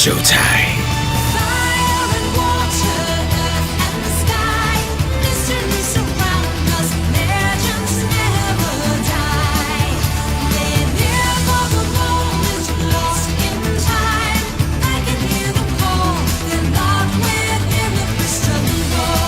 showtime. Fire and water, earth and the sky, mystery surround us, legends never die. Live here for the moment, lost in time. I can hear them call, they're locked within the crystal ball.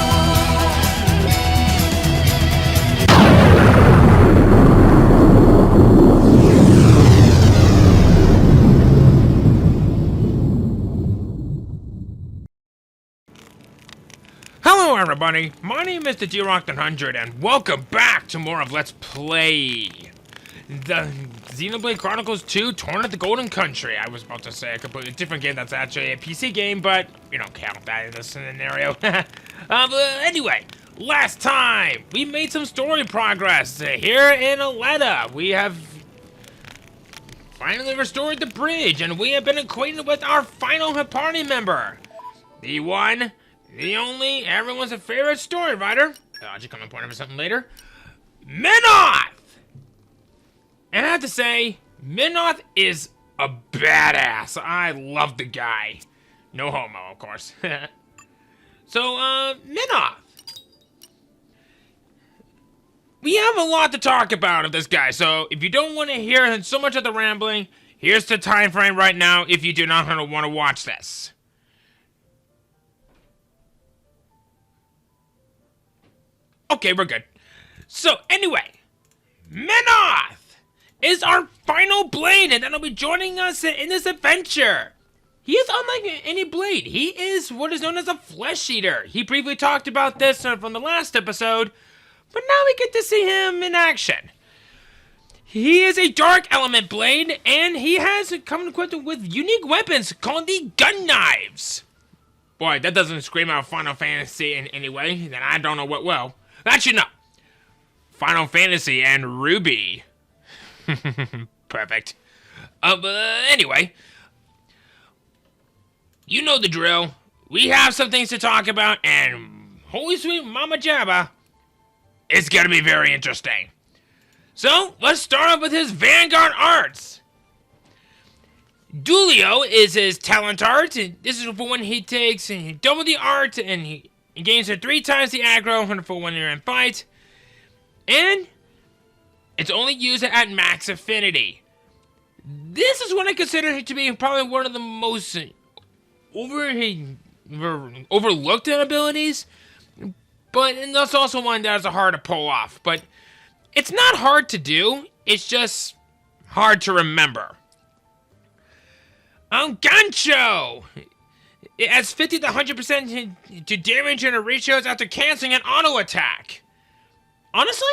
Hello everybody, my name is the G-Rock100 and welcome back to more of Let's Play the Xenoblade Chronicles 2 Torna the Golden Country. I was about to say a completely different game that's actually a PC game, but we don't count that in this scenario. But anyway, last time we made some story progress here in Aletta. We have finally restored the bridge and we have been acquainted with our final party member. The one, the only, everyone's favorite story writer. I'll just come and point over something later. Minoth! And I have to say, Minoth is a badass. I love the guy. No homo, of course. So, Minoth. We have a lot to talk about of this guy, so if you don't want to hear so much of the rambling, here's the time frame right now if you do not want to watch this. Okay, we're good. So, anyway, Minoth is our final blade, and that'll be joining us in this adventure. He is unlike any blade. He is what is known as a flesh eater. He briefly talked about this from the last episode, but now we get to see him in action. He is a dark element blade, and he has come equipped with unique weapons called the gun knives. Boy, that doesn't scream out Final Fantasy in any way, then I don't know what will. Actually, no. Final Fantasy and Ruby. Perfect. But anyway. You know the drill. We have some things to talk about, and holy sweet Mama Jabba, it's gonna be very interesting. So, let's start off with his Vanguard arts. Dulio is his talent art. This is for when he takes and double the art, and he gains 3 times the aggro for when you're in fight. And it's only used at max affinity. This is what I consider to be probably one of the most overlooked abilities. But that's also one that is hard to pull off. But it's not hard to do. It's just hard to remember. Gancho! It adds 50 to 100% to damage and ratios after canceling an auto attack. Honestly,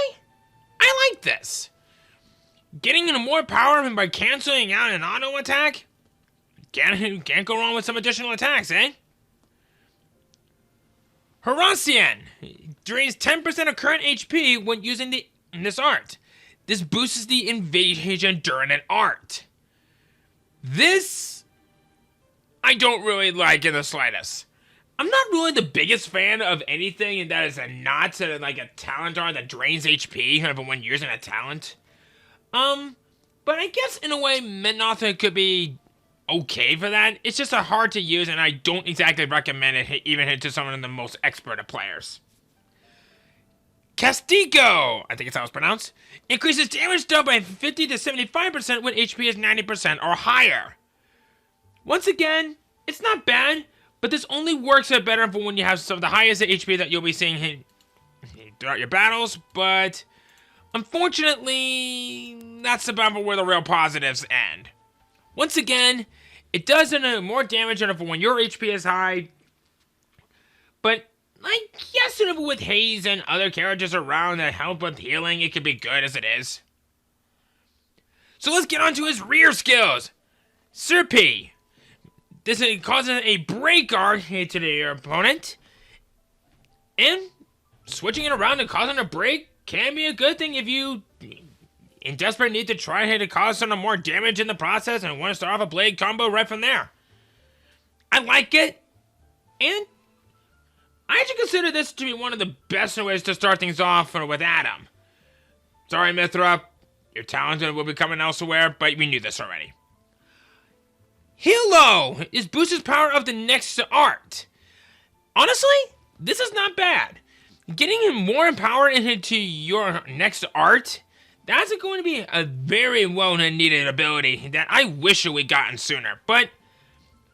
I like this. Getting into more power by canceling out an auto attack? Can't go wrong with some additional attacks, eh? Horacian drains 10% of current HP when using this art. This boosts the invasion during an art. This I don't really like in the slightest. I'm not really the biggest fan of anything that is not like a talent art that drains HP when using a talent. But I guess in a way Minoth could be okay for that. It's just hard to use, and I don't exactly recommend it even to some of the most expert of players. Castigo, I think it's how it's pronounced, increases damage dealt by 50 to 75% when HP is 90% or higher. Once again, it's not bad, but this only works better for when you have some of the highest HP that you'll be seeing throughout your battles, but unfortunately, that's about where the real positives end. Once again, it does more damage for when your HP is high, but I guess with Haze and other characters around that help with healing, it could be good as it is. So let's get on to his rear skills. Serpy. This causes a break art to your opponent, and switching it around and causing a break can be a good thing if you in desperate need to try to cause some more damage in the process and want to start off a blade combo right from there. I like it, and I actually consider this to be one of the best ways to start things off with Adam. Sorry, Mithra, your talent will be coming elsewhere, but we knew this already. Halo is boosts his power of the next art. Honestly, this is not bad. Getting him more empowered into your next art, that's going to be a very well needed ability that I wish we'd gotten sooner. But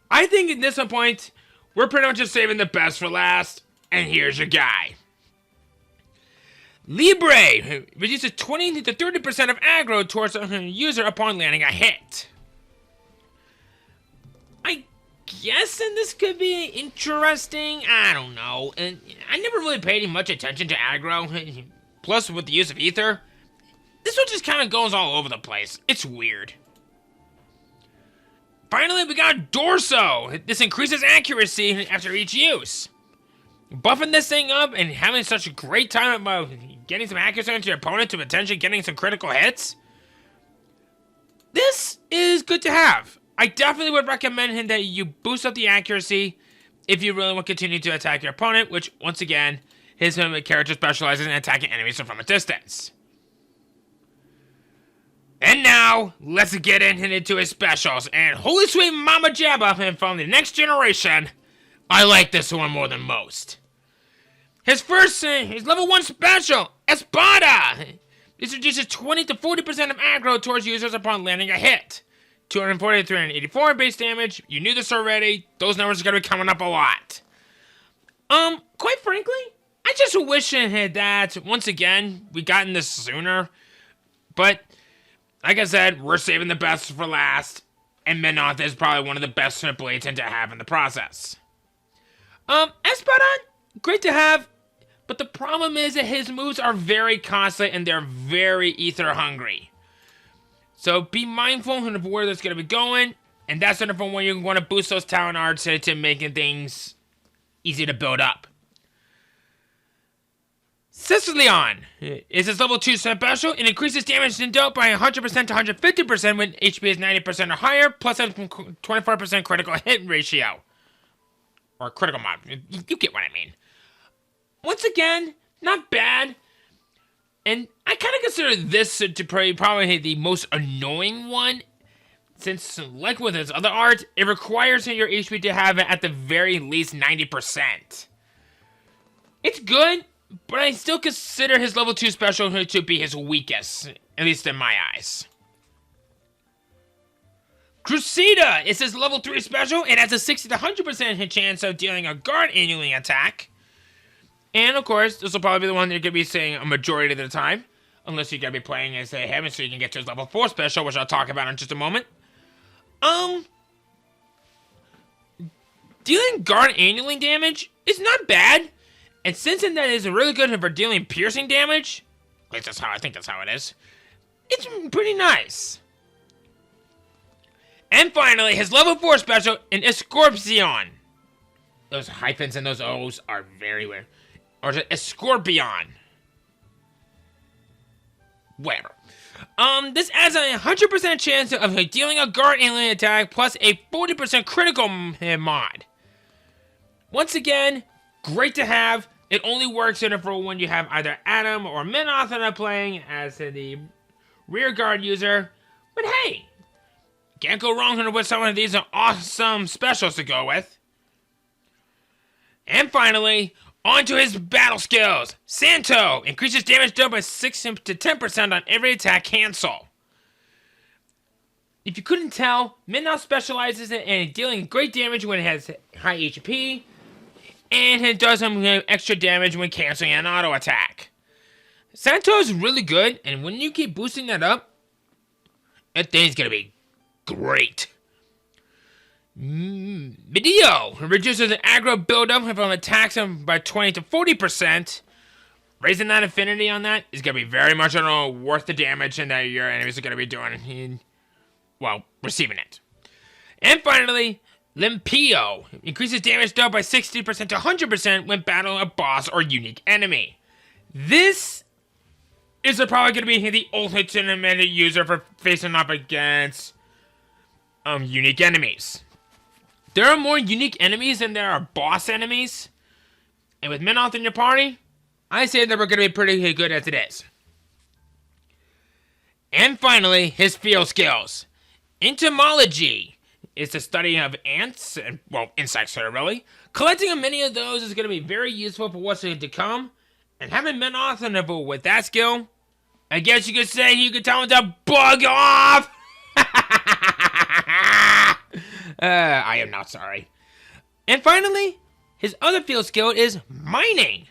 I think at this point, we're pretty much just saving the best for last. And here's your guy. Libre reduces 20 to 30% of aggro towards a user upon landing a hit. I guess this could be interesting. I don't know. And I never really paid much attention to aggro. Plus, with the use of ether, this one just kind of goes all over the place. It's weird. Finally, we got Dorso. This increases accuracy after each use. Buffing this thing up and having such a great time about getting some accuracy into your opponent to potentially getting some critical hits. This is good to have. I definitely would recommend that you boost up the accuracy if you really want to continue to attack your opponent, which, once again, his character specializes in attacking enemies from a distance. And now, let's get into his specials. And holy sweet Mama Jabba from the next generation, I like this one more than most. His level 1 special, Espada. This reduces 20 to 40% of aggro towards users upon landing a hit. 240 to 384 base damage. You knew this already. Those numbers are going to be coming up a lot. Quite frankly, I just wish that, once again, we gotten this sooner. But, like I said, we're saving the best for last. And Minoth is probably one of the best blades to have in the process. Espada, great to have. But the problem is that his moves are very costly and they're very ether hungry. So be mindful of where that's going to be going. And that's another one you want to boost those talent arts to making things easy to build up. Sicilion is his level 2 special. It increases damage dealt by 100% to 150% when HP is 90% or higher, plus a 24% critical hit ratio. Or critical mod. You get what I mean. Once again, not bad. And I kind of consider this to probably the most annoying one. Since, like with his other art, it requires your HP to have at the very least 90%. It's good, but I still consider his level 2 special to be his weakest. At least in my eyes. Crusader is his level 3 special. It has a 60 to 100% chance of dealing a guard annually attack. And, of course, this will probably be the one that you're going to be seeing a majority of the time. Unless you're going to be playing as him, so you can get to his level 4 special, which I'll talk about in just a moment. Dealing guard annually damage is not bad. And since that is really good for dealing piercing damage, at least that's how I think that's how it is, it's pretty nice. And finally, his level 4 special, an Escorpion. Those hyphens and those O's are very weird. Or is it Escorpion? Whatever. This adds a 100% chance of dealing a guard alien attack plus a 40% critical mod. Once again, great to have. It only works for when you have either Adam or Minoth playing as the rear guard user. But hey, can't go wrong with some of these awesome specials to go with. And finally, on to his battle skills. Santo increases damage dealt by 6 to 10% on every attack cancel. If you couldn't tell, Minoth specializes in dealing great damage when it has high HP, and it does some extra damage when canceling an auto attack. Santo is really good, and when you keep boosting that up, that thing's gonna be great. Video reduces the aggro buildup from attacks by 20 to 40%. Raising that affinity on that is going to be very much worth the damage and that your enemies are going to be doing, receiving it. And finally, Limpio increases damage dealt by 60% to 100% when battling a boss or unique enemy. This is probably going to be the ultimate user for facing up against unique enemies. There are more unique enemies than there are boss enemies. And with Minoth in your party, I say that we're going to be pretty good as it is. And finally, his field skills. Entomology is the study of ants, and, well, insects really. Collecting many of those is going to be very useful for what's to come. And having Minoth with that skill, I guess you could say you could tell him to bug off! I am not sorry. And finally, his other field skill is mining.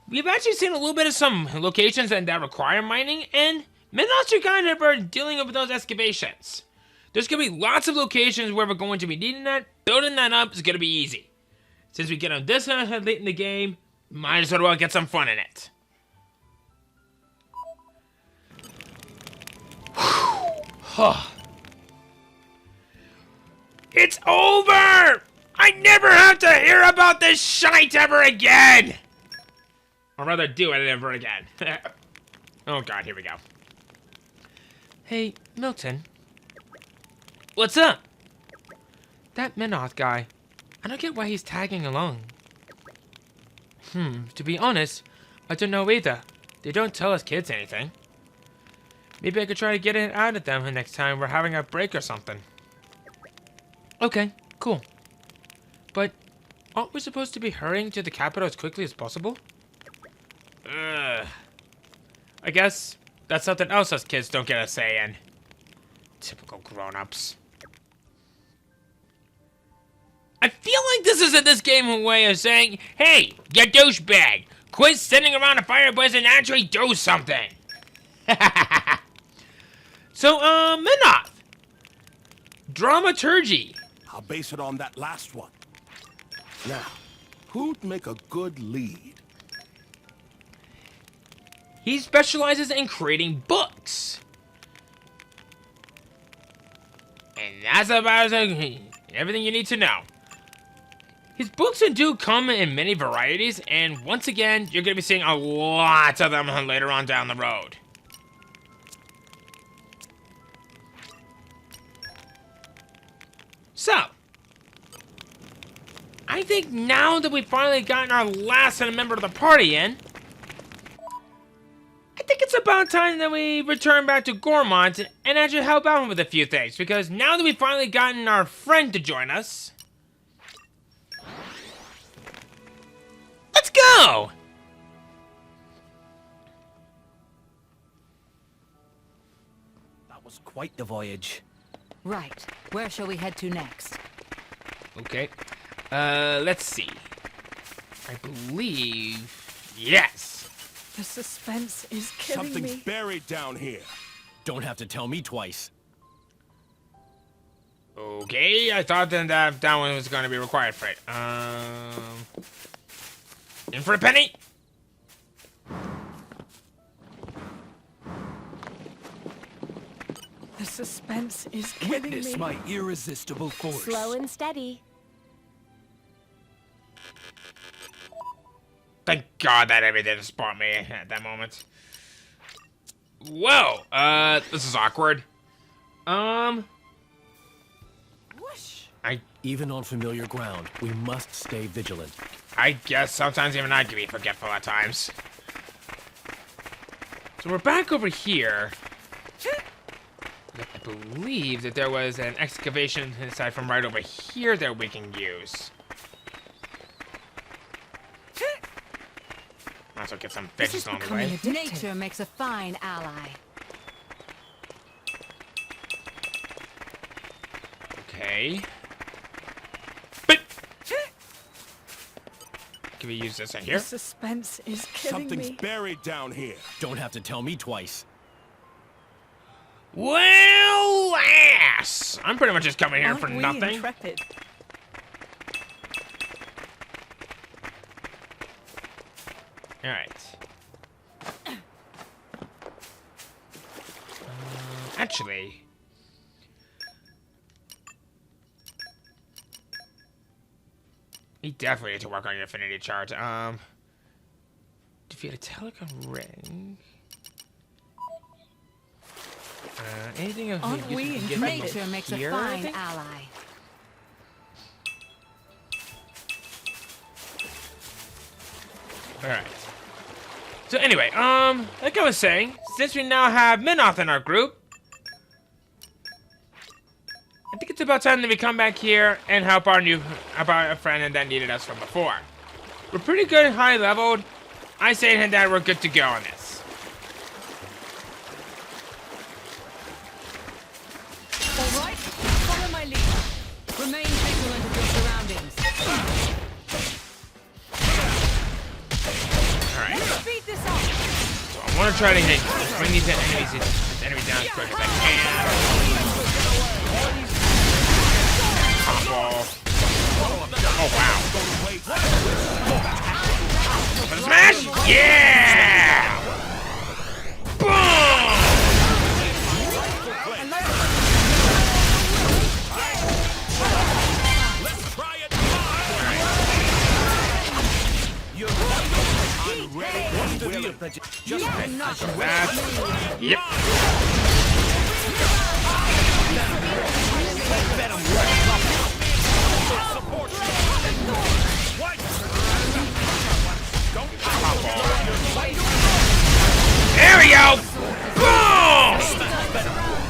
We've actually seen a little bit of some locations that require mining, and Minoth's are kind of are dealing with those excavations. There's going to be lots of locations where we're going to be needing that. Building that up is going to be easy. Since we get on this late in the game, might as well get some fun in it. It's over! I never have to hear about this shite ever again! Or rather, do it ever again. Oh god, here we go. Hey, Milton. What's up? That Minoth guy. I don't get why he's tagging along. To be honest, I don't know either. They don't tell us kids anything. Maybe I could try to get it out of them the next time we're having a break or something. Okay, cool. But aren't we supposed to be hurrying to the capital as quickly as possible? I guess that's something else us kids don't get a say in. Typical grown-ups. I feel like this is this game a way of saying, hey, you douchebag, quit sitting around a fireplace and actually do something. So, Minoth. Dramaturgy. I'll base it on that last one. Now, who'd make a good lead? He specializes in creating books. And that's about everything you need to know. His books do come in many varieties, and once again, you're going to be seeing a lot of them later on down the road. So, I think now that we've finally gotten our last member of the party in, I think it's about time that we return back to Gormont and actually help out with a few things, because now that we've finally gotten our friend to join us, let's go! That was quite the voyage. Right. Where shall we head to next? Okay. Let's see. I believe... Yes! The suspense is killing Something's buried down here. Don't have to tell me twice. Okay, I thought that one was going to be required for it. In for a penny? The suspense is killing Witness me. my irresistible force. Slow and steady. Thank God that everything didn't spot me at that moment. Whoa, this is awkward. Even on familiar ground, we must stay vigilant. I guess sometimes even I can be forgetful at times. So we're back over here. I believe that there was an excavation aside from right over here that we can use. Might as well get some This is veggies on the becoming way. addictive. Nature makes a fine ally. Okay. But can we use this in here? The suspense is killing Something's me. buried down here. Don't have to tell me twice. Well, ass! I'm pretty much just coming here Aren't for we nothing. intrepid? Alright. Actually... we definitely need to work on your affinity chart. Defeat a telecom ring... anything else? Aren't we useful to get intrepid? from Nature makes a here, I fine think? ally. Alright. So anyway, like I was saying, since we now have Minoth in our group, I think think it's about time that we come back here and help our friend that needed us from before. We're pretty good high leveled. I say that we're good to go on this. All right, follow my lead. Remain vigilant of your surroundings. Alright. Speed this up. So I want to try to bring these enemies down as quick as I can. Combo. Oh wow. For the smash? Yeah! Boom! Let's try it. Yep. There we go! Boom!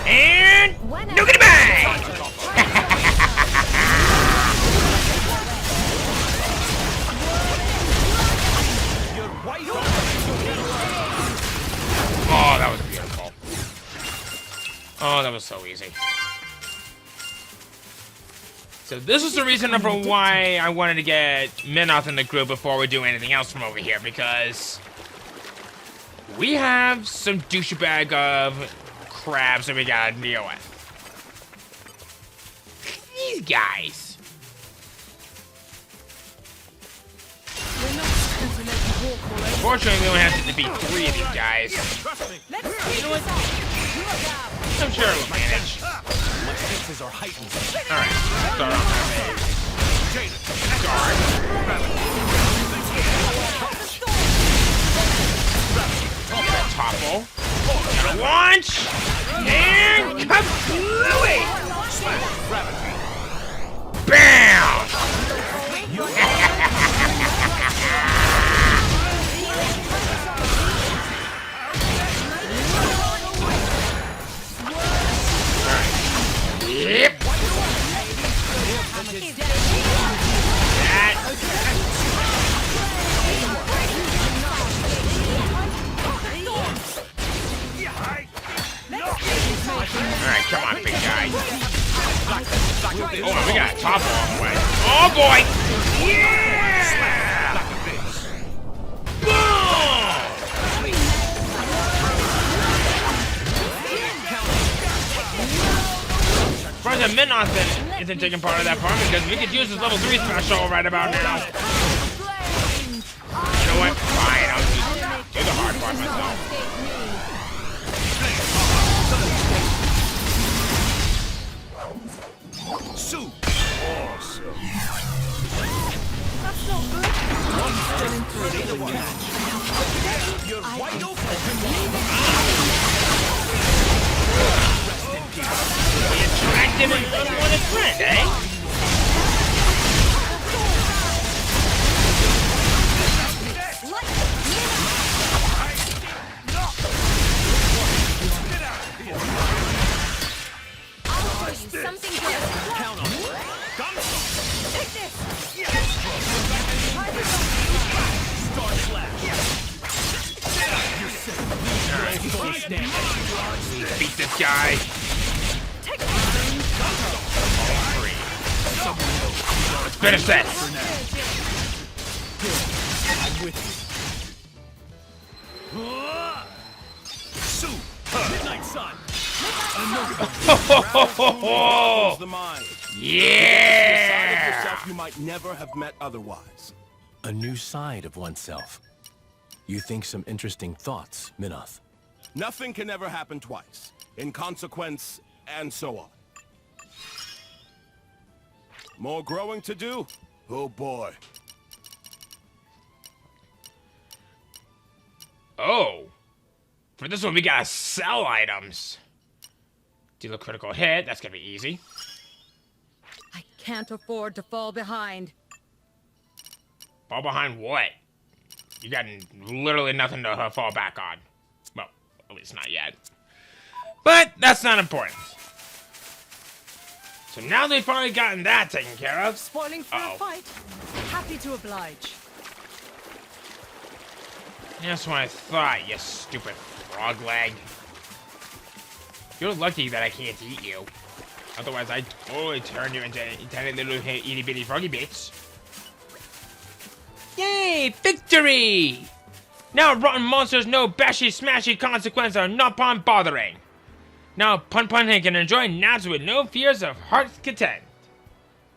And nuke bang! Oh, that was beautiful. Oh, that was so easy. So this was the reason for why I wanted to get Minoth in the group before we do anything else from over here, because we have some douchebag of crabs that we gotta deal with. These guys. Unfortunately, we only have to defeat 3 of these guys. You know what? I'm sure we'll manage. Senses are heightened. Alright, start off with guard. Topple. Gotta launch! And kablooey! Bam! Yep. Alright, come on, big guy. Oh, we got a top all the way. Oh boy! Yeah! Boom! As far as the Minoth isn't taking part of that part, because we could use this level 3 special right about now. You know what? Fine, I'll just do the hard part myself. Soup. Awesome. That's not good. You're wide open. We attractive and unwanted friend, eh? Something good. Count on it. Take this. Star Flash. You're safe. Beat this guy. Let's finish this. I'm with you. Soup. Midnight Sun. The mind. Yeah! Yourself you might never have met otherwise. A new side of oneself. You think some interesting thoughts, Minoth. Nothing can ever happen twice. In consequence, and so on. More growing to do? Oh boy. Oh. For this one, we gotta sell items. Deal a critical hit. That's gonna be easy. I can't afford to fall behind. Fall behind what? You got literally nothing to fall back on. Well, at least not yet. But that's not important. So now they've finally gotten that taken care of. Spoiling for Uh-oh. a fight? Happy to oblige. That's what I thought, you stupid frog leg. You're lucky that I can't eat you. Otherwise, I'd totally turn you into tiny little itty bitty froggy bits. Yay! Victory! Now rotten monsters know bashy smashy consequence of not upon bothering. Now Pun Pun can enjoy naps with no fears of heart's content.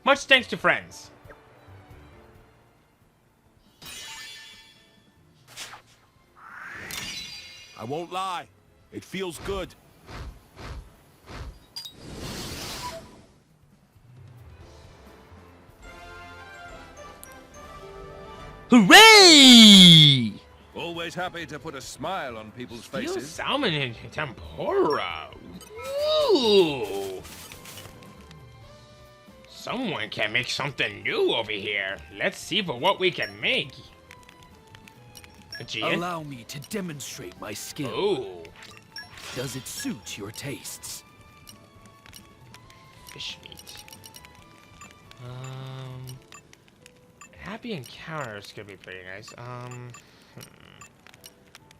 Much thanks to friends. I won't lie. It feels good. Hooray! Always happy to put a smile on people's Steel faces. salmon and tempura. Ooh. Someone can make something new over here. Let's see for what we can make. Aegean? Allow me to demonstrate my skill. Ooh. Does it suit your tastes? Fish meat. Happy encounters could be pretty nice. I'm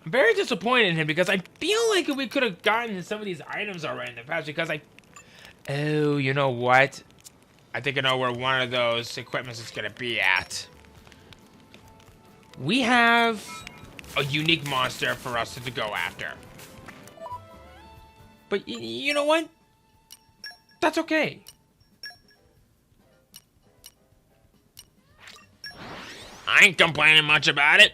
very disappointed in him because I feel like we could have gotten some of these items already in the past because oh, you know what? I think I know where one of those equipments is gonna be at. We have a unique monster for us to go after. But you know what? That's okay. I ain't complaining much about it.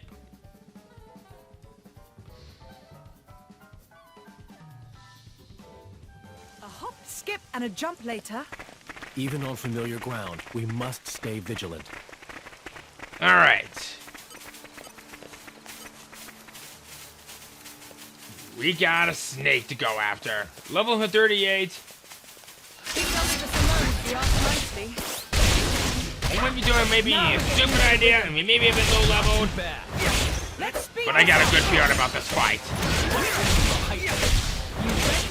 A hop, skip, and a jump later. Even on familiar ground, we must stay vigilant. All right. We got a snake to go after. Level 38. Think they'll leave us alone if we ask nicely. I might be doing maybe a stupid idea, and we may be a bit low leveled, Let's speed but I got a good feeling about this fight.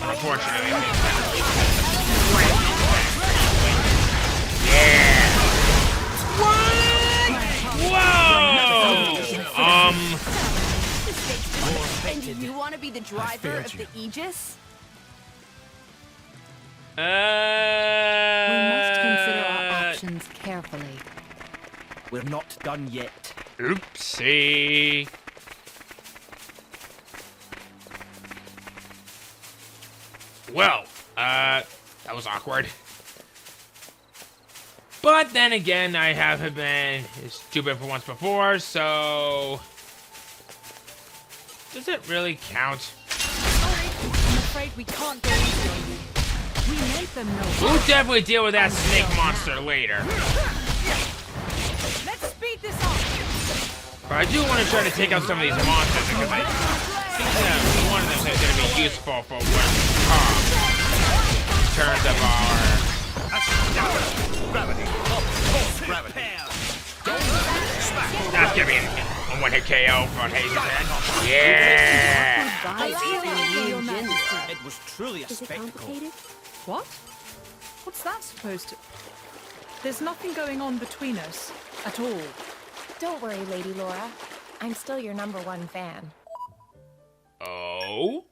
Unfortunately. Yeah. What? Whoa! And you want to be the driver of the Aegis? We We must consider our options carefully. We're not done yet. Oopsie. Well, that was awkward. But then again, I haven't been stupid for once before, so... Does it really count? Sorry, I'm afraid we can't go easy on you. We made them know. We'll definitely deal with that snake monster later. Let's speed this up. But I do want to try to take out some of these monsters because I think that one of them is going to be useful for what in terms of our... That's going to be a one-hit KO for Haze's head. Yeah! It was truly a spectacle. What? What's that supposed to... There's nothing going on between us. At all. Don't worry, Lady Laura. I'm still your #1 fan. Oh?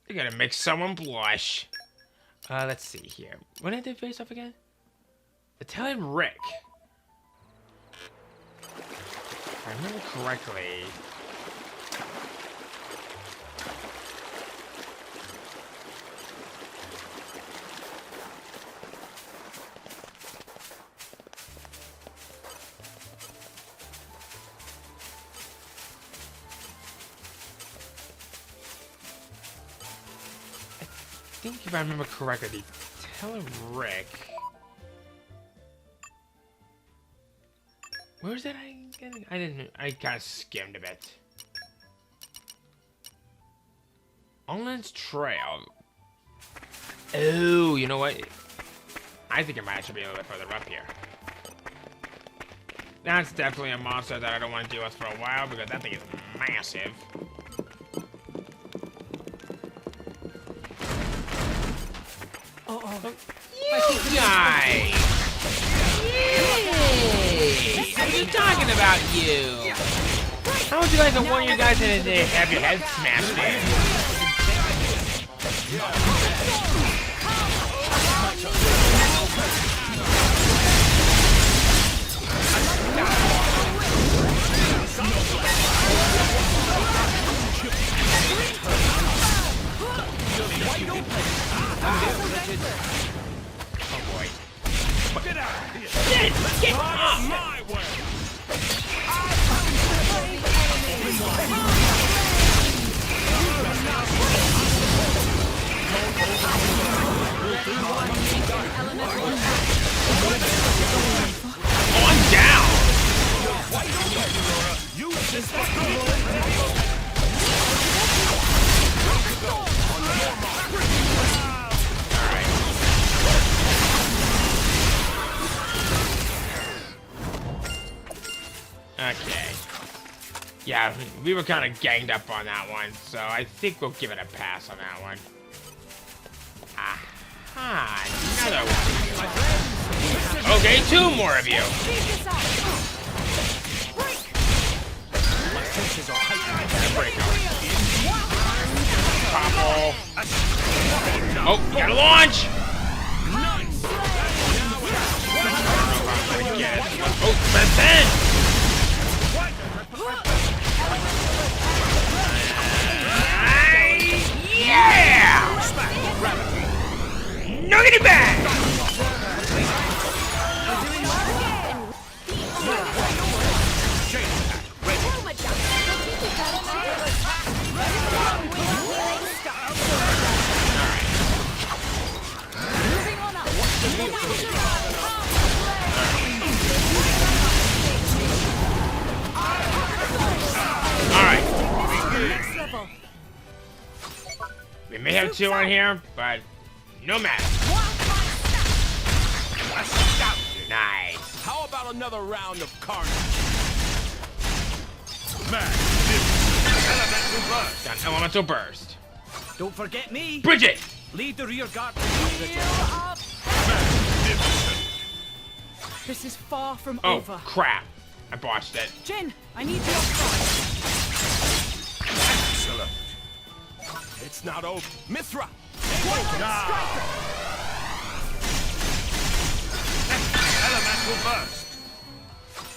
You're gonna make someone blush. Let's see here. What did they face off again? Italian Rick. If I remember correctly. I think if I remember correctly, Italian Rick. Where was that? I kind of skimmed a bit. Onland's Trail. Oh, you know what? I think it might actually be a little bit further up here. That's definitely a monster that I don't want to deal with for a while because that thing is massive. You guys! Yay! I'm just talking about you! How would you like to warn you guys and have your head smashed in? Oh boy. Get out of here! Get up! My way! Oh, I'm down! Okay. Yeah, we were kind of ganged up on that one, so I think we'll give it a pass on that one. Aha, another one. Okay, 2 more of you. My senses are heightened. Break Popple. Oh, you gotta launch! Oh, that's it! Yeah! Nuggety bang! Alright. We may have 2 on here, but no matter. Nice. How about another round of carnage? Elemental burst! Got elemental burst. Don't forget me. Bridget! Lead the rear guard. This is far from Oh, over. crap. I botched it. Jin, I need you up front. Excellent! It's not over. Mithra! Elemental burst!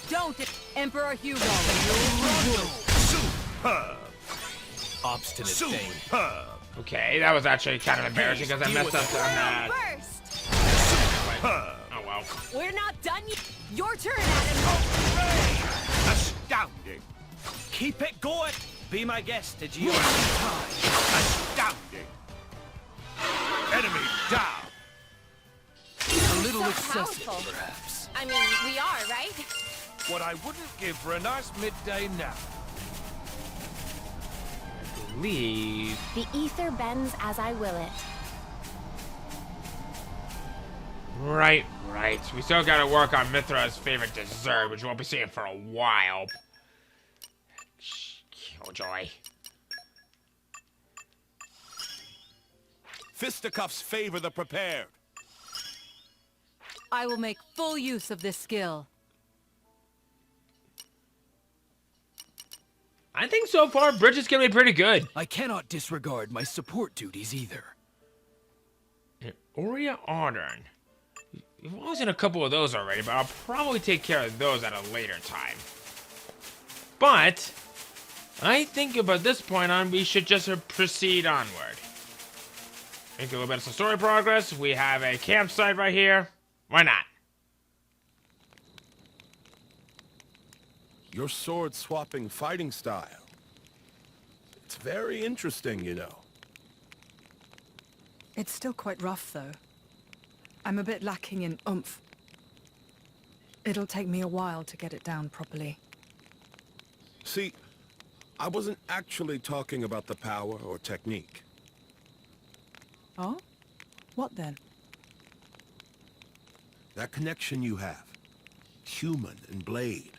Don't, Emperor Hugo. Superb! Obstinate thing. Superb! Okay, that was actually kind of embarrassing because I messed up on that. First, Superb! Oh well. we're not done yet. Your turn, Adam. Astounding! Keep it going. Be my guest, did you? Astounding! Enemy down! A little So excessive, powerful. perhaps. I mean, we are, right? What I wouldn't give for a nice midday nap. Leave. The ether bends as I will it. Right. We still gotta work on Mithra's favorite dessert, which we won't be seeing for a while. Killjoy. Fisticuffs favor the prepared. I will make full use of this skill. I think so far Bridget's gonna be pretty good. I cannot disregard my support duties either. Aurea Audern. We've always seen a couple of those already, but I'll probably take care of those at a later time. But I think about this point on, we should just proceed onward. Make a little bit of some story progress. We have a campsite right here. Why not? Your sword-swapping fighting style. It's very interesting, you know. It's still quite rough, though. I'm a bit lacking in oomph. It'll take me a while to get it down properly. See, I wasn't actually talking about the power or technique. Oh? What then? That connection you have. Human and blade.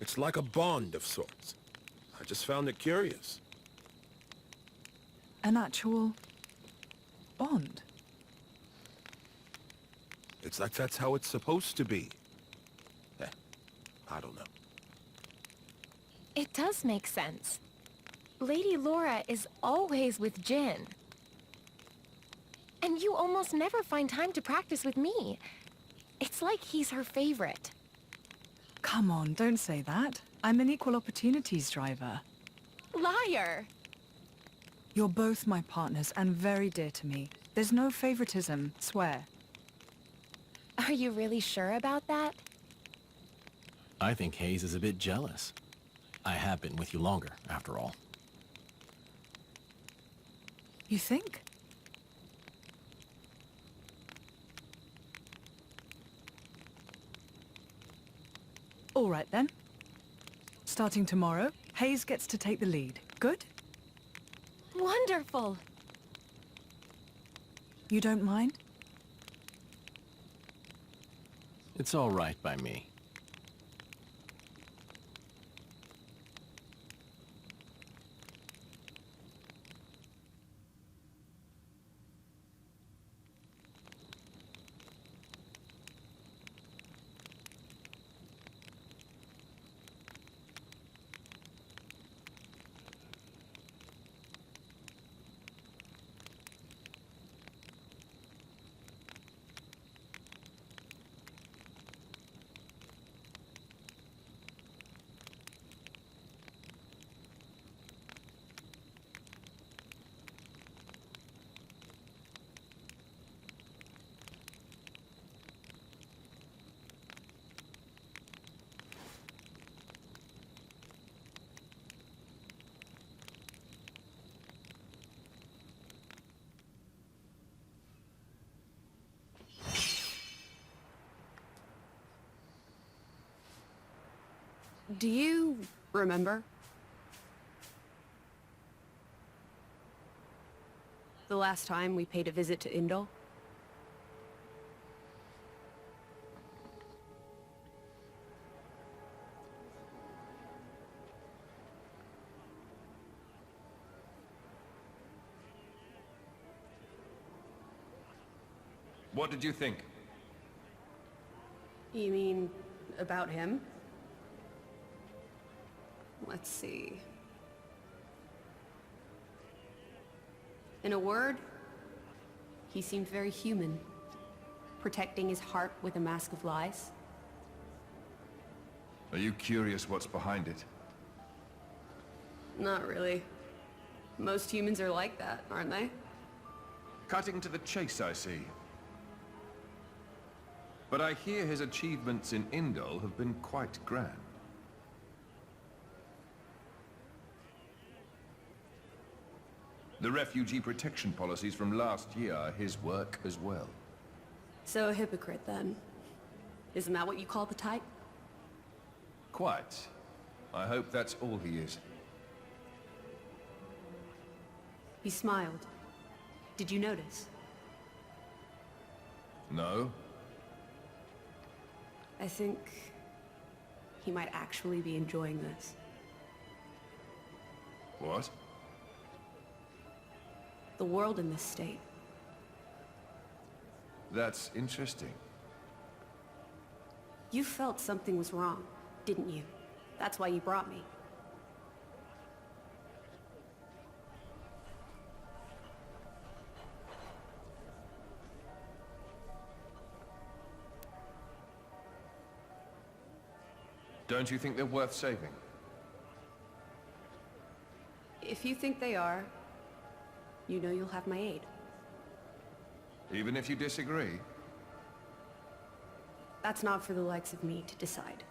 It's like a bond of sorts. I just found it curious. An actual bond? It's like that's how it's supposed to be. Eh, I don't know. It does make sense. Lady Laura is always with Jin. And you almost never find time to practice with me. It's like he's her favorite. Come on, don't say that. I'm an equal opportunities driver. Liar! You're both my partners and very dear to me. There's no favoritism, swear. Are you really sure about that? I think Hayes is a bit jealous. I have been with you longer, after all. You think? All right then. Starting tomorrow, Hayes gets to take the lead. Good? Wonderful! You don't mind? It's all right by me. Do you remember? The last time we paid a visit to Indol? What did you think? You mean about him? Let's see. In a word, he seemed very human, protecting his heart with a mask of lies. Are you curious what's behind it? Not really. Most humans are like that, aren't they? Cutting to the chase, I see. But I hear his achievements in Indol have been quite grand. The refugee protection policies from last year are his work as well. So a hypocrite, then. Isn't that what you call the type? Quite. I hope that's all he is. He smiled. Did you notice? No? I think he might actually be enjoying this. What? The world in this state. That's interesting. You felt something was wrong, didn't you? That's why you brought me. Don't you think they're worth saving? If you think they are, you know you'll have my aid. Even if you disagree? That's not for the likes of me to decide.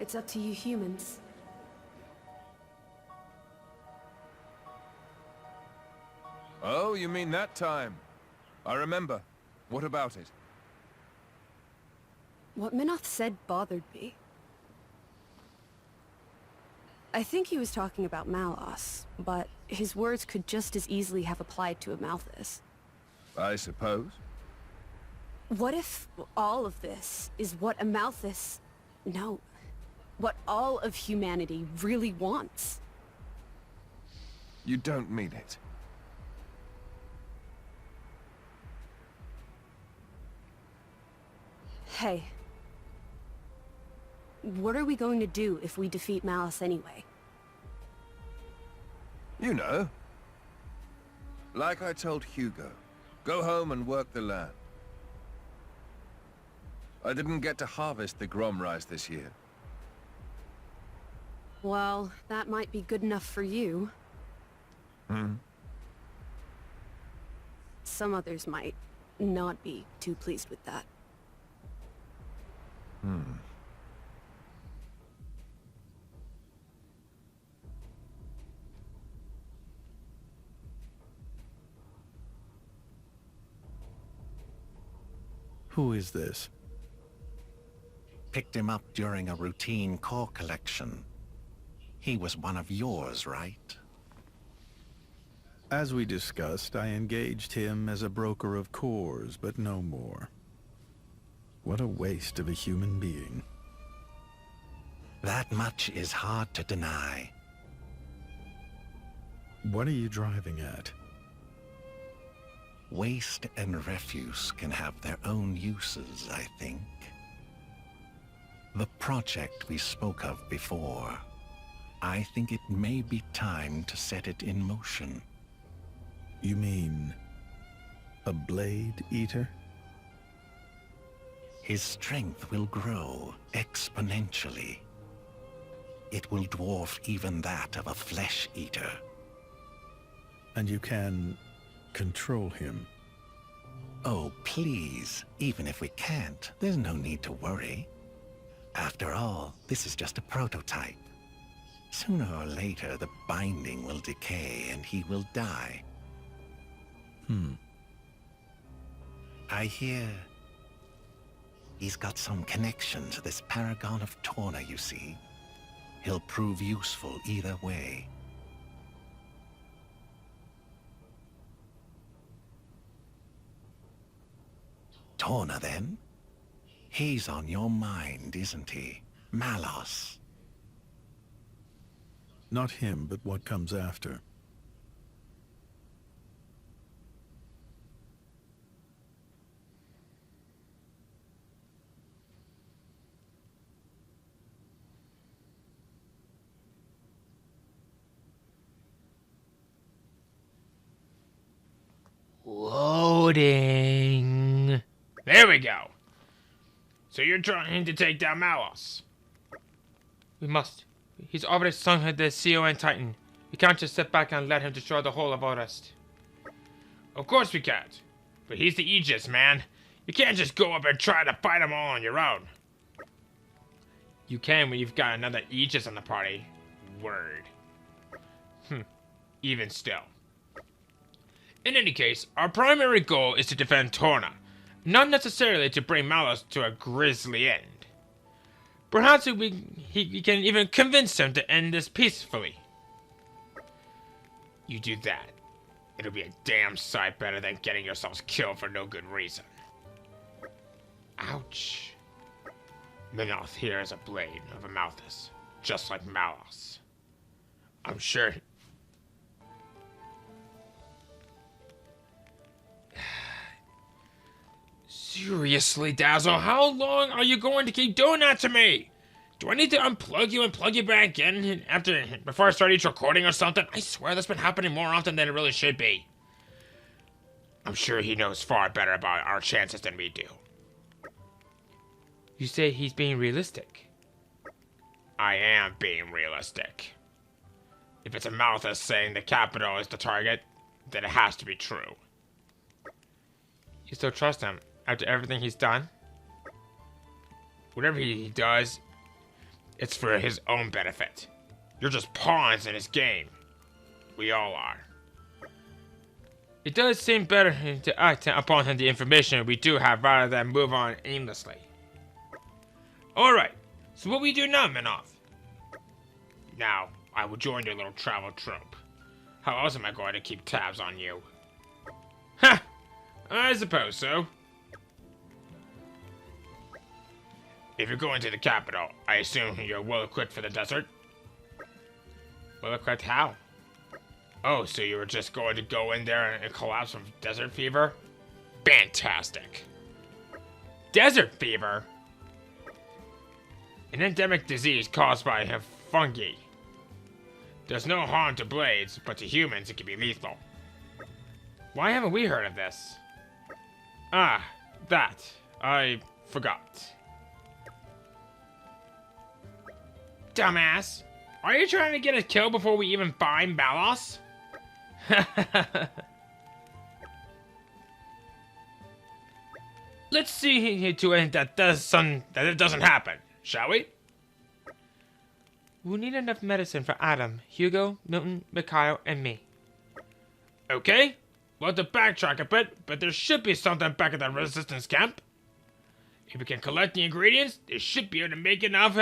It's up to you humans. Oh, you mean that time? I remember. What about it? What Minoth said bothered me. I think he was talking about Malos, but his words could just as easily have applied to a Malthus. I suppose. What if all of this is what a Malthus... No. What all of humanity really wants? You don't mean it. Hey. What are we going to do if we defeat Malice anyway? You know. Like I told Hugo, go home and work the land. I didn't get to harvest the Grom rice this year. Well, that might be good enough for you. Some others might not be too pleased with that. Who is this? Picked him up during a routine core collection. He was one of yours, right? As we discussed, I engaged him as a broker of cores, but no more. What a waste of a human being. That much is hard to deny. What are you driving at? Waste and refuse can have their own uses, I think. The project we spoke of before, I think it may be time to set it in motion. You mean a blade eater? His strength will grow exponentially. It will dwarf even that of a flesh eater. And you can control him? Oh, please. Even if we can't, there's no need to worry. After all, this is just a prototype. Sooner or later, the binding will decay and he will die. I hear he's got some connection to this paragon of Torna, you see. He'll prove useful either way. Torna, then? He's on your mind, isn't he? Malos. Not him, but what comes after. Loading. There we go. So you're trying to take down Malos. We must. He's already sunk the CON Titan. We can't just sit back and let him destroy the whole of Orest. Of course we can't. But he's the Aegis, man. You can't just go up and try to fight them all on your own. You can when you've got another Aegis on the party. Word. Even still. In any case, our primary goal is to defend Torna, not necessarily to bring Malos to a grisly end. Perhaps we can even convince him to end this peacefully. You do that, it'll be a damn sight better than getting yourselves killed for no good reason. Ouch. Minoth here is a blade of a Malthus, just like Malos. I'm sure... Seriously, Dazzle, how long are you going to keep doing that to me? Do I need to unplug you and plug you back in before I start each recording or something? I swear that's been happening more often than it really should be. I'm sure he knows far better about our chances than we do. You say he's being realistic? I am being realistic. If it's a Malthus saying the capital is the target, then it has to be true. You still trust him after everything he's done? Whatever he does, it's for his own benefit. You're just pawns in his game. We all are. It does seem better to act upon the information we do have rather than move on aimlessly. Alright, so what we do now, Minoth? Now, I will join your little travel troupe. How else am I going to keep tabs on you? Ha! I suppose so. If you're going to the capital, I assume you're well-equipped for the desert? Well-equipped how? Oh, so you were just going to go in there and collapse from desert fever? Fantastic. Desert fever? An endemic disease caused by a fungi. Does no harm to blades, but to humans it can be lethal. Why haven't we heard of this? Ah, that. I forgot. Dumbass. Are you trying to get us killed before we even find Balos? Let's see to it that it doesn't happen, shall we? We'll need enough medicine for Adam, Hugo, Milton, Mikhail, and me. Okay, we'll have to backtrack a bit, but there should be something back at the resistance camp. If we can collect the ingredients, they should be able to make enough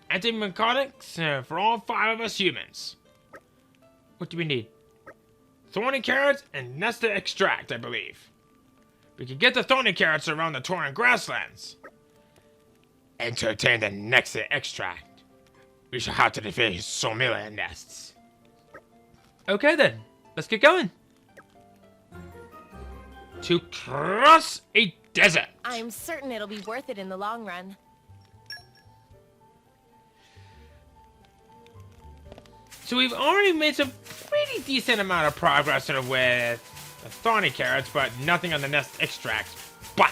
anti-narcotics for all 5 of us humans. What do we need? Thorny carrots and Nesta extract, I believe. We can get the thorny carrots around the Torna grasslands. And to obtain the Nesta extract, we shall have to defeat Somila nests. Okay then, let's get going. To cross a desert. I'm certain it'll be worth it in the long run. So we've already made some pretty decent amount of progress with the thorny carrots, but nothing on the nest extract. But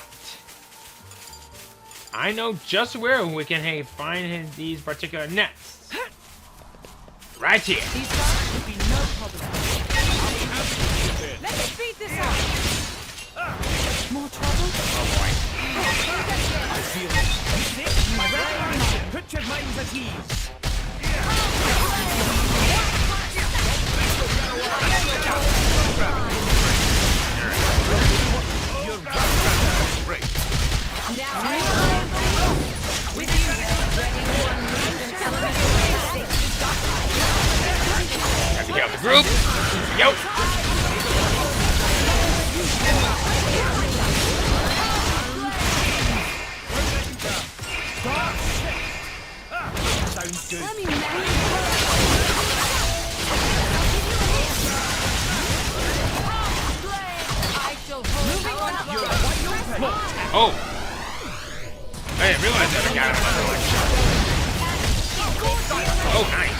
I know just where we can find these particular nests. Right here. These guys should be no problem. Let's speed this up. More trouble? Oh boy. I feel it. You think? My right. Put your minds at ease. Got to get out the group. Yo. Sounds good. Oh. I didn't realize that I got another one. Oh, nice.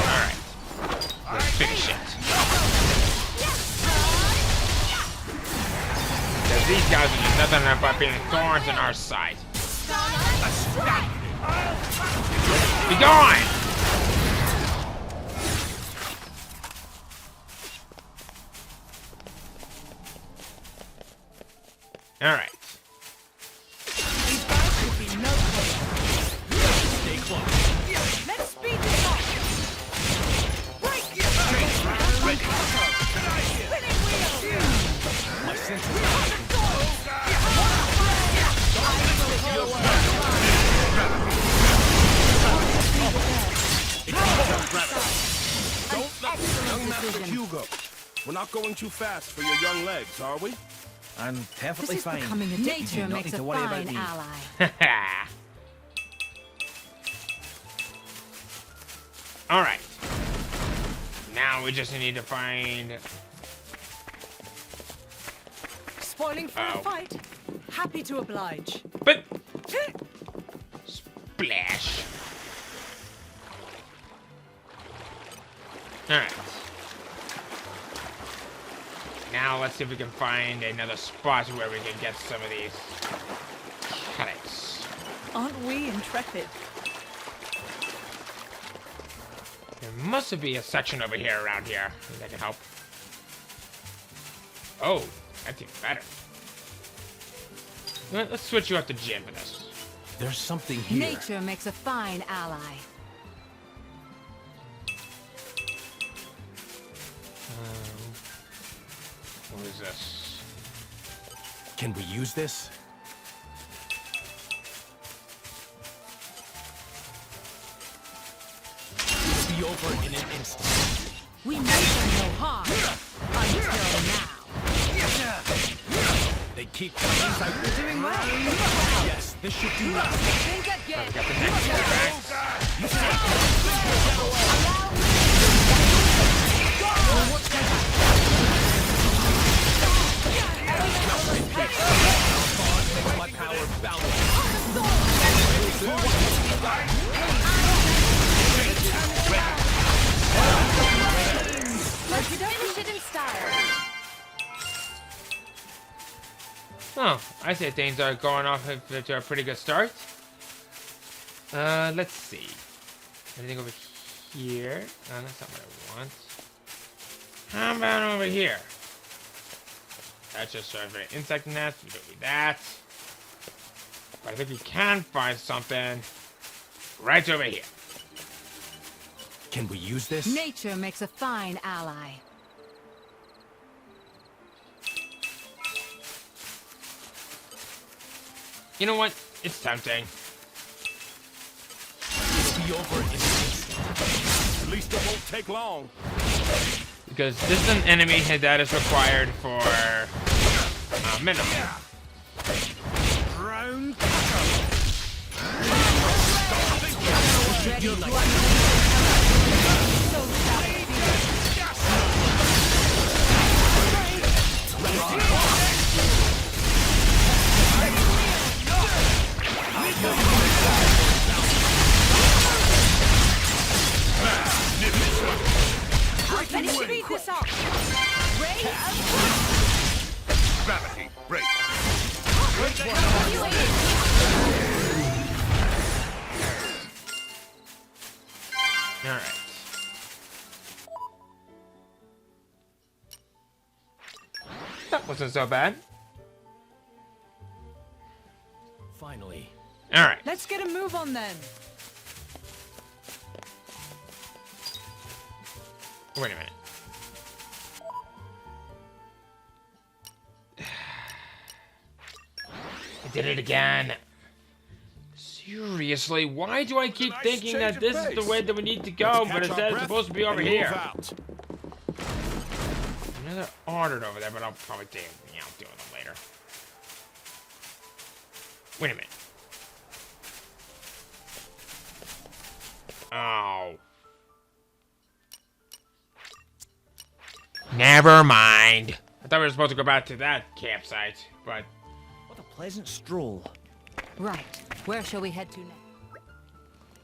Alright. Let's finish it. Because these guys are just nothing but being thorns in our side. Be gone! Alright. These guys should be no problem. Stay close. Let's speed this up. Ready. Spinning wheel. My senses. Don't let young Master Hugo. We're not going too fast for your young legs, are we? I'm perfectly This is fine. becoming a You nature do not makes need a to worry about fine me. ally. Alright. Now we just need to find... Spoiling for a fight? Happy to oblige. But... Splash. Alright. Now let's see if we can find another spot where we can get some of these carrots. Aren't we intrepid? There must be a section over here around here that can help. Oh, that's even better. Let's switch you up to Jin for this. There's something here. Nature makes a fine ally. What is this? Can we use this? It'll be over in an instant. We meant them no harm. Until now. They keep coming inside. We're doing well. Yes, this should do that. Think again. Got the next back. My power balance. Finish it in style. Oh, I say things are going off to a pretty good start. Let's see. Anything over here? That's not what I want. How about over here? That's just sort of an insect nest. We don't need that. But I think we can find something right over here. Can we use this? Nature makes a fine ally. You know what? It's tempting. It'll be over in an instant. At least it won't take long. Because this is an enemy that is required for Minoth. Round. Can you speed this up? Ray of Gravity, break. Alright. That wasn't so bad. Finally. Alright. Let's get a move on then. Wait a minute. I did it again. Seriously, why do I keep thinking that this is the way that we need to go, but instead it's supposed to be over here? Another ordered over there, but I'll probably deal with them later. Wait a minute. Oh. Never mind. I thought we were supposed to go back to that campsite, but... What a pleasant stroll. Right. Where shall we head to next?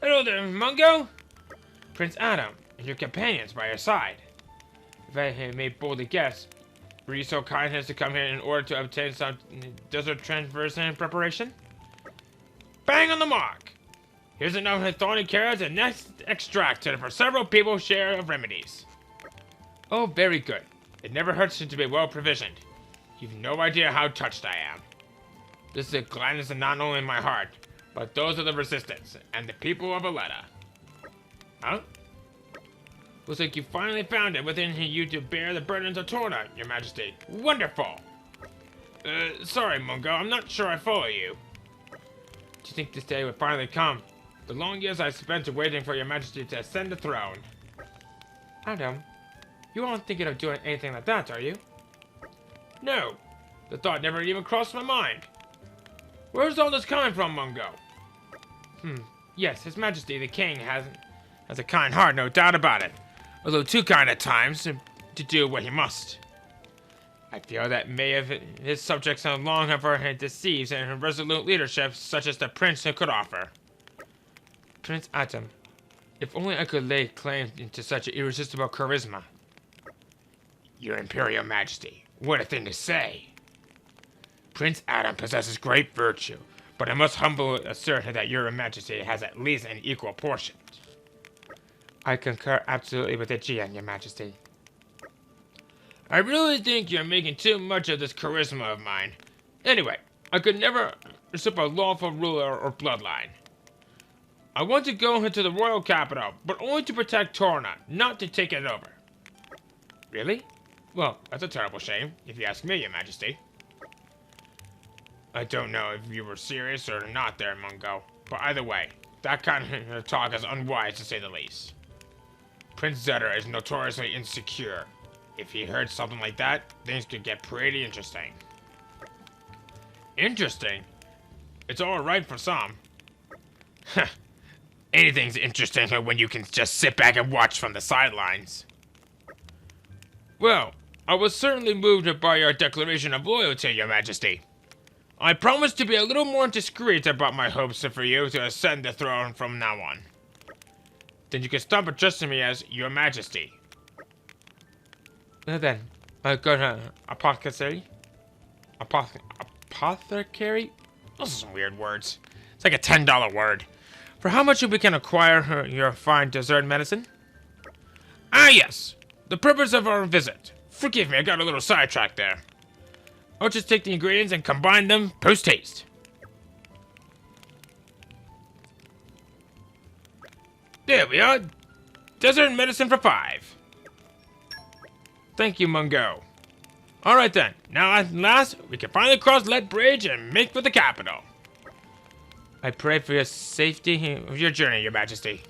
Hello there, Mungo! Prince Adam, and your companions by your side. If I had made boldly guess, were you so kind as to come here in order to obtain some desert transversion preparation? Bang on the mark! Here's enough thorny carrots and next extract for several people's share of remedies. Oh, very good. It never hurts to be well provisioned. You've no idea how touched I am. This is a gladness not only in my heart, but those of the Resistance and the people of Aletta. Huh? Looks like you finally found it within you to bear the burdens of Torna, Your Majesty. Wonderful! Sorry, Mungo, I'm not sure I follow you. Do you think this day would finally come? The long years I spent waiting for Your Majesty to ascend the throne. Adam, you aren't thinking of doing anything like that, are you? No, the thought never even crossed my mind. Where's all this coming from, Mungo? Yes, His Majesty the King has a kind heart, no doubt about it. Although too kind at times to do what he must. I feel that many of his subjects no longer have deceives and resolute leadership such as the Prince could offer. Prince Atom, if only I could lay claim to such irresistible charisma. Your Imperial Majesty, what a thing to say. Prince Adam possesses great virtue, but I must humbly assert that Your Majesty has at least an equal portion. I concur absolutely with the GN, Your Majesty. I really think you're making too much of this charisma of mine. Anyway, I could never usurp a lawful ruler or bloodline. I want to go into the royal capital, but only to protect Torna, not to take it over. Really? Well, that's a terrible shame, if you ask me, Your Majesty. I don't know if you were serious or not there, Mungo, but either way, that kind of talk is unwise to say the least. Prince Zeta is notoriously insecure. If he heard something like that, things could get pretty interesting. Interesting? It's alright for some. Anything's interesting when you can just sit back and watch from the sidelines. Well, I was certainly moved by your declaration of loyalty, Your Majesty. I promise to be a little more discreet about my hopes for you to ascend the throne from now on. Then you can stop addressing me as Your Majesty. Then, good apothecary? Apothecary? Those are some weird words. It's like a $10 word. For how much we can acquire your fine dessert medicine? Ah, yes. The purpose of our visit. Forgive me, I got a little sidetracked there. I'll just take the ingredients and combine them post-haste. There we are. Dessert medicine for 5. Thank you, Mungo. Alright then. Now at last, we can finally cross Lead Bridge and make for the capital. I pray for your safety of your journey, Your Majesty.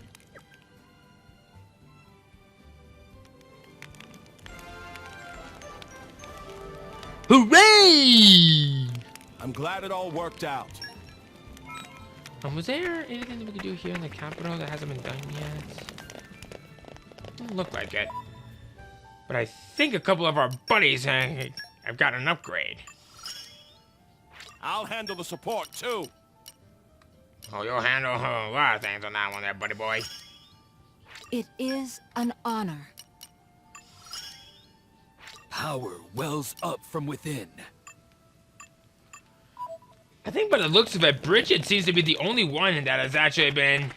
Hooray! I'm glad it all worked out. Was there anything that we could do here in the capital that hasn't been done yet? Doesn't look like it. But I think a couple of our buddies have got an upgrade. I'll handle the support, too. Oh, you'll handle a lot of things on that one there, buddy boy. It is an honor. Power wells up from within. I think by the looks of it, Bridget seems to be the only one that has actually been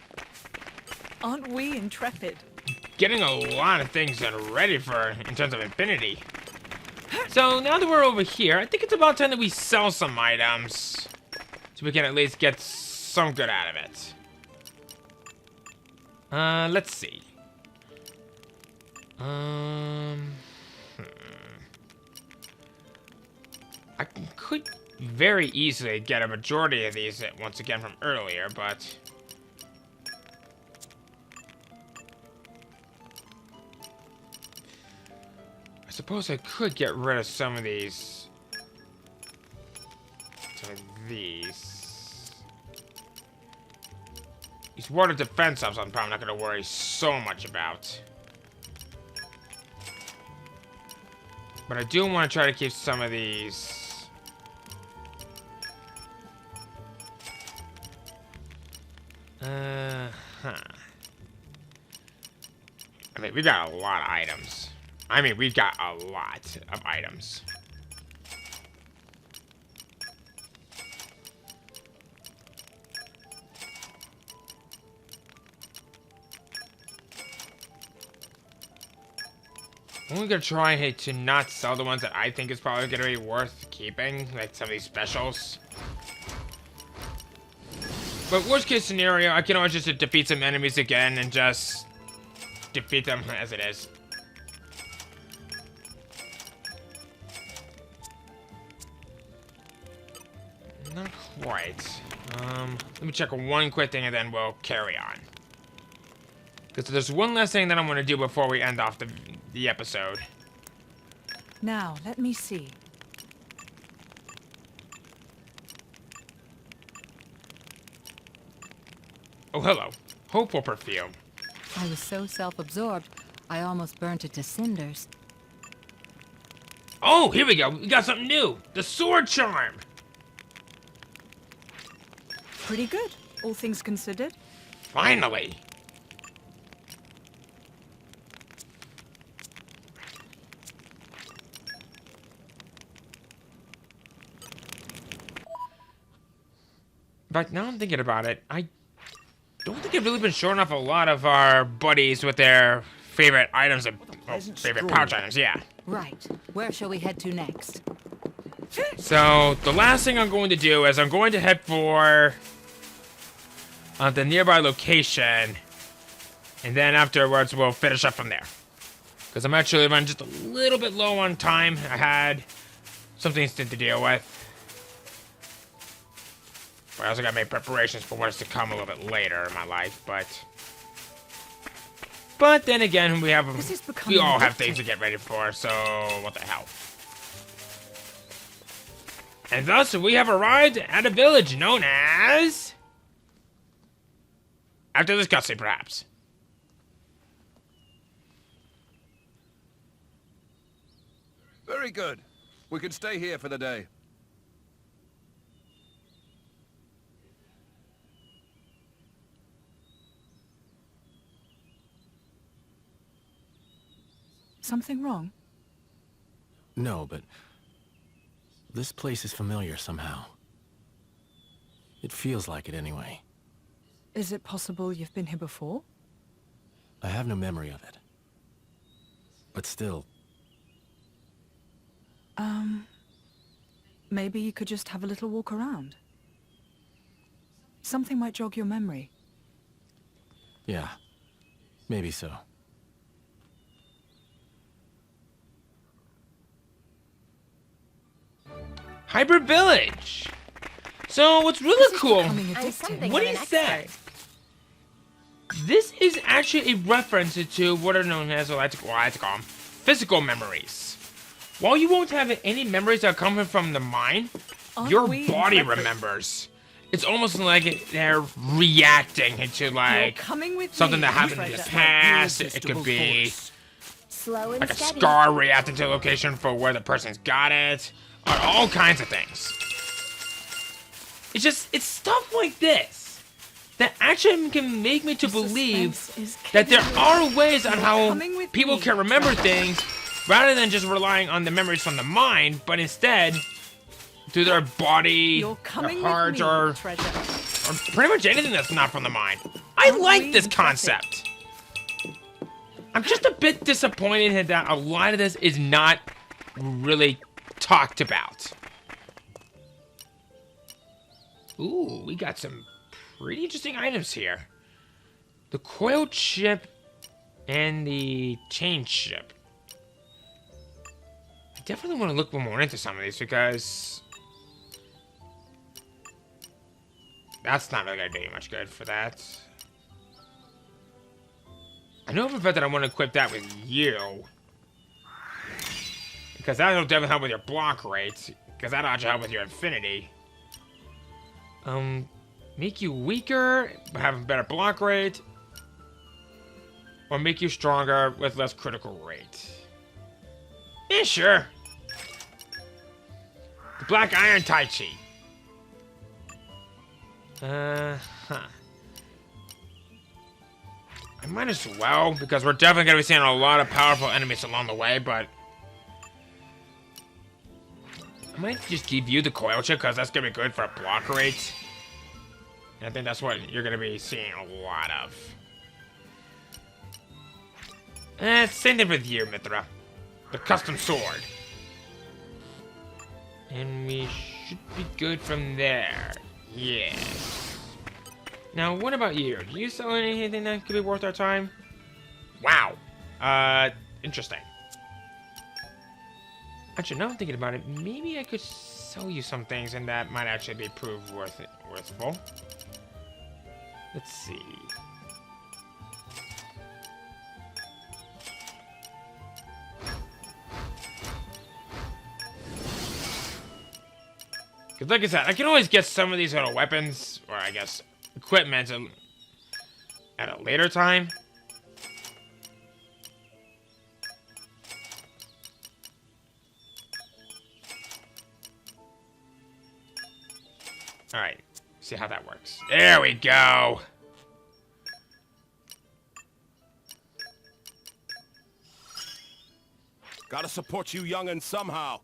Aren't we intrepid? getting a lot of things ready for in terms of Infinity. So now that we're over here, I think it's about time that we sell some items. So we can at least get some good out of it. Let's see. I could very easily get a majority of these once again from earlier, but I suppose I could get rid of some of these. These water defense ups I'm probably not going to worry so much about. But I do want to try to keep some of these. I mean, we got a lot of items. We got a lot of items. I'm gonna try to not sell the ones that I think is probably gonna be worth keeping, like some of these specials. But worst case scenario, I can always just defeat some enemies again and just defeat them as it is. Not quite. Let me check one quick thing and then we'll carry on. Because there's one last thing that I'm going to do before we end off the episode. Now, let me see. Oh, hello. Hopeful perfume. I was so self-absorbed, I almost burnt it to cinders. Oh, here we go. We got something new. The sword charm. Pretty good, all things considered. Finally. In fact, now I'm thinking about it, I don't think I've really been showing off a lot of our buddies with their favorite items and favorite pouch items, yeah. Right. Where shall we head to next? So, the last thing I'm going to do is I'm going to head for the nearby location, and then afterwards we'll finish up from there. Because I'm actually running just a little bit low on time. I had some things to deal with. I also got to make preparations for what's to come a little bit later in my life, but But then again, we This is becoming all have addictive. things to get ready for, so what the hell. And thus, we have arrived at a village known as... After this cutscene, perhaps. Very good. We can stay here for the day. Something wrong? No, but this place is familiar somehow. It feels like it anyway. Is it possible you've been here before? I have no memory of it. But still, Maybe you could just have a little walk around. Something might jog your memory. yeah, maybe so. Hybrid Village! So, what's really cool... Becoming I'm addictive. something What of he an said. expert. This is actually a reference to what are known as, I like to call them, physical memories. While you won't have any memories that are coming from the mind, Aren't your we body incredible? remembers. It's almost like they're reacting to You're like coming with something me, that happened in the treasure. past. It could be Slow and like a steady. scar reacting to a location for where the person's got it, or all kinds of things. It's stuff like this that actually can make me to believe Suspense is that there killing are me. ways on You're how coming with people me, can remember treasure. things rather than just relying on the memories from the mind, but instead through their body, You're coming their heart, with me, or treasure. pretty much anything that's not from the mind. I Aren't like we this impressive? concept. I'm just a bit disappointed that a lot of this is not really talked about. Ooh, we got some pretty interesting items here. The coiled ship and the chain ship. I definitely want to look more into some of these because that's not really going to do you much good for that. I know for a fact that I want to equip that with you. Because that'll definitely help with your block rate. Because that'll actually help with your infinity. Make you weaker, but have a better block rate. Or make you stronger with less critical rate. Yeah, sure. The Black Iron Tai Chi. I might as well, because we're definitely going to be seeing a lot of powerful enemies along the way, but I might just give you the coil chip, because that's going to be good for a block rate. And I think that's what you're going to be seeing a lot of. Same thing with you, Mithra. The custom sword. And we should be good from there. Yes. Now, what about you? Do you sell anything that could be worth our time? Wow. Interesting. Actually, now I'm thinking about it, maybe I could sell you some things and that might actually be proved worthful. Let's see. Because like I said, I can always get some of these little weapons, or I guess equipment at a later time. Alright, see how that works. There we go! Gotta support you young'uns somehow.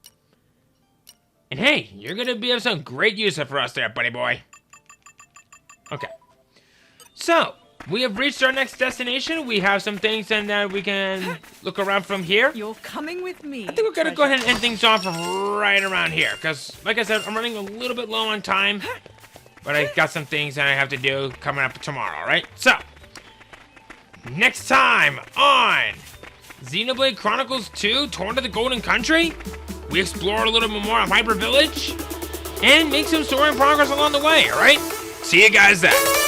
And hey, you're gonna be of some great use for us there, buddy boy. Okay. So, we have reached our next destination. We have some things and we can look around from here. You're coming with me. I think we're gonna go ahead and end things off right around here. Because, like I said, I'm running a little bit low on time. But I got some things that I have to do coming up tomorrow, alright? So, next time on Xenoblade Chronicles 2, Torna the Golden Country, we explore a little bit more of Hyper Village and make some story progress along the way, alright? See you guys then.